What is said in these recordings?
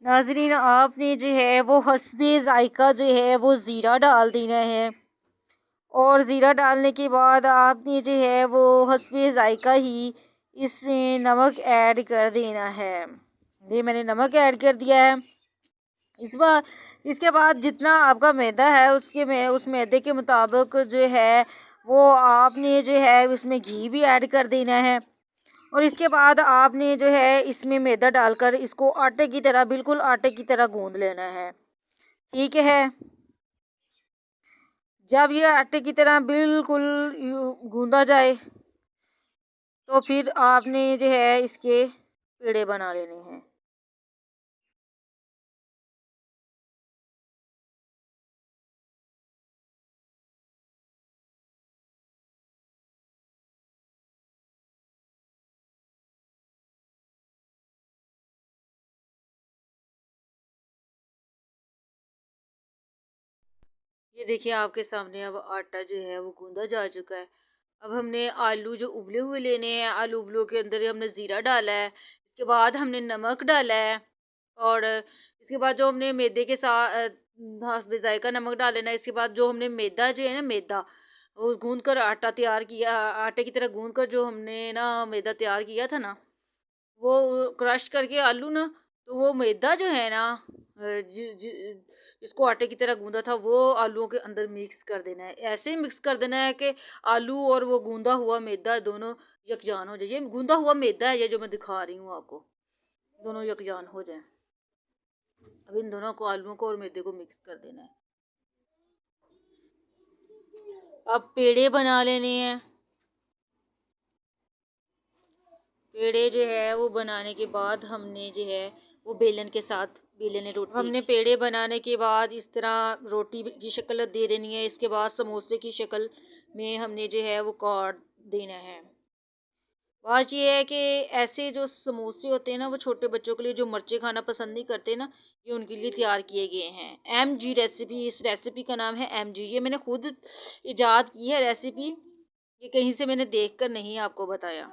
नाज़रीन, आपने जो है वो हस्बे ज़ायक़ा जो है वो ज़ीरा डाल देना है, और ज़ीरा डालने के बाद आपने जो है वो हस्बे ज़ायक़ा ही इसमें नमक ऐड कर देना है। ये मैंने नमक ऐड कर दिया है। इस बार इसके बाद जितना आपका मैदा है उसके में उस मैदे के मुताबिक जो है वो आपने जो है उसमें घी भी ऐड कर देना है। और इसके बाद आपने जो है इसमें मैदा डालकर इसको आटे की तरह, बिल्कुल आटे की तरह गूंद लेना है। ठीक है। जब ये आटे की तरह बिल्कुल गूंदा जाए तो फिर आपने जो है इसके पेड़े बना लेने हैं। ये देखिए आपके सामने अब आटा जो है वो गूंदा जा चुका है। अब हमने आलू जो उबले हुए लेने हैं, आलू उबलों के अंदर हमने ज़ीरा डाला है, इसके बाद हमने नमक डाला है, और इसके बाद जो हमने मैदे के साथ हस्बे ज़ायक़ा नमक डाल लेना है। इसके बाद जो हमने मैदा जो है ना, मैदा वो गूंद कर आटा तैयार किया, आटे की तरह गूंद कर जो हमने ना मैदा तैयार किया था ना, वो क्रश करके आलू ना, तो वो मैदा जो है ना जिसको आटे की तरह गूंदा था वो आलूओं के अंदर मिक्स कर देना है। ऐसे ही मिक्स कर देना है कि आलू और वो गूंदा हुआ मैदा दोनों यकजान हो जाए। ये गूंदा हुआ मैदा है, ये जो मैं दिखा रही हूँ आपको, दोनों यकजान हो जाए। अब इन दोनों को, आलूओं को और मैदे को मिक्स कर देना है। अब पेड़े बना लेने हैं। पेड़े जो है वो बनाने के बाद हमने जो है वो बेलन के साथ, बेलन रोटी, हमने पेड़े बनाने के बाद इस तरह रोटी की शक्ल दे देनी है। इसके बाद समोसे की शक्ल में हमने जो है वो काट देना है। बात ये है कि ऐसे जो समोसे होते हैं ना, वो छोटे बच्चों के लिए जो मिर्ची खाना पसंद नहीं करते ना, ये उनके लिए तैयार किए गए हैं। MG रेसिपी, इस रेसिपी का नाम है MG। ये मैंने खुद इजाद की है रेसिपी, ये कहीं से मैंने देख कर नहीं आपको बताया।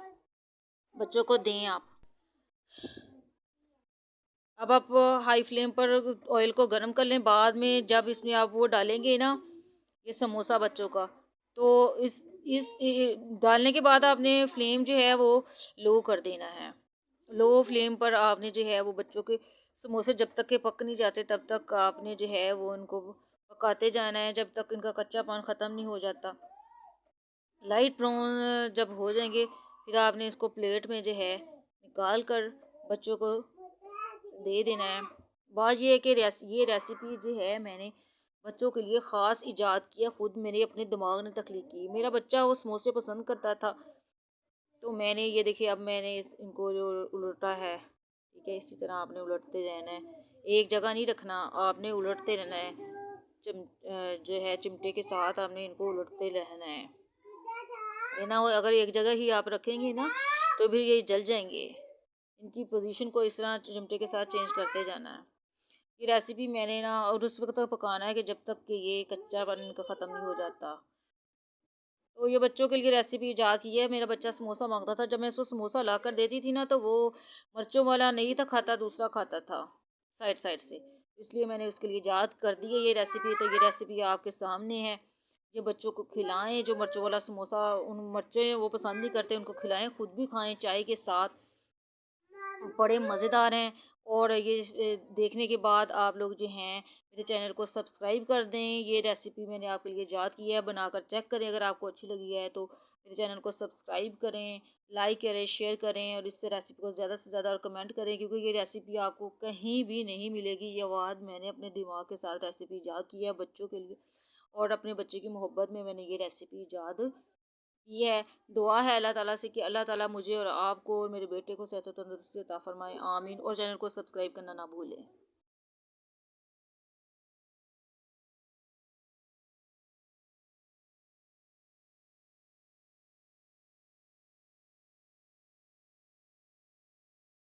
बच्चों को दें आप। अब आप हाई फ्लेम पर ऑयल को गर्म कर लें। बाद में जब इसमें आप वो डालेंगे ना, ये समोसा बच्चों का, तो डालने के बाद आपने फ्लेम जो है वो लो कर देना है। लो फ्लेम पर आपने जो है वो बच्चों के समोसे जब तक के पक नहीं जाते तब तक आपने जो है वो उनको पकाते जाना है, जब तक इनका कच्चापन ख़त्म नहीं हो जाता। लाइट ब्राउन जब हो जाएंगे फिर आपने इसको प्लेट में जो है निकाल कर बच्चों को दे देना है। बात ये है कि ये रेसिपी जो है मैंने बच्चों के लिए ख़ास इजाद किया, खुद मेरे अपने दिमाग ने तख्लीक की। मेरा बच्चा वो समोसे पसंद करता था, तो मैंने ये देखिए, अब मैंने इनको जो उलटा है, ठीक है, इसी तरह आपने उलटते रहना है। एक जगह नहीं रखना, आपने उलटते रहना है। जो है चिमटे के साथ आपने इनको उलटते रहना है ना। वो अगर एक जगह ही आप रखेंगे ना तो फिर ये जल जाएंगे। इनकी पोजीशन को इस तरह चिमटे के साथ चेंज करते जाना है। ये रेसिपी मैंने ना, और उस वक्त तक पकाना है कि जब तक कि ये कच्चापन इनका ख़त्म नहीं हो जाता। तो ये बच्चों के लिए रेसिपी ईजाद की है। मेरा बच्चा समोसा मांगता था, जब मैं उसको समोसा ला कर देती थी ना तो वो मिर्चों वाला नहीं था खाता, दूसरा खाता था साइड साइड से। इसलिए मैंने उसके लिए ईजाद कर दी है ये रेसिपी। तो ये रेसिपी आपके सामने है। ये बच्चों को खिलाएं, जो मिर्चों वाला समोसा, उन मिर्चें वो पसंद नहीं करते, उनको खिलाएं, खुद भी खाएं चाय के साथ, बड़े मज़ेदार हैं। और ये देखने के बाद आप लोग जो हैं मेरे चैनल को सब्सक्राइब कर दें। ये रेसिपी मैंने आपके लिए ईजाद की है, बनाकर चेक करें। अगर आपको अच्छी लगी है तो मेरे चैनल को सब्सक्राइब करें, लाइक करें, शेयर करें, और इससे रेसिपी को ज़्यादा से ज़्यादा और कमेंट करें, क्योंकि ये रेसिपी आपको कहीं भी नहीं मिलेगी। ये वाद मैंने अपने दिमाग के साथ रेसिपी ईजाद की है बच्चों के लिए, और अपने बच्चे की मोहब्बत में मैंने ये रेसिपी ईजाद ये है। दुआ है अल्लाह ताला से कि अल्लाह ताला मुझे और आपको और मेरे बेटे को सेहत और तंदुरुस्ती अता फरमाए, आमीन। और चैनल को सब्सक्राइब करना ना भूलें।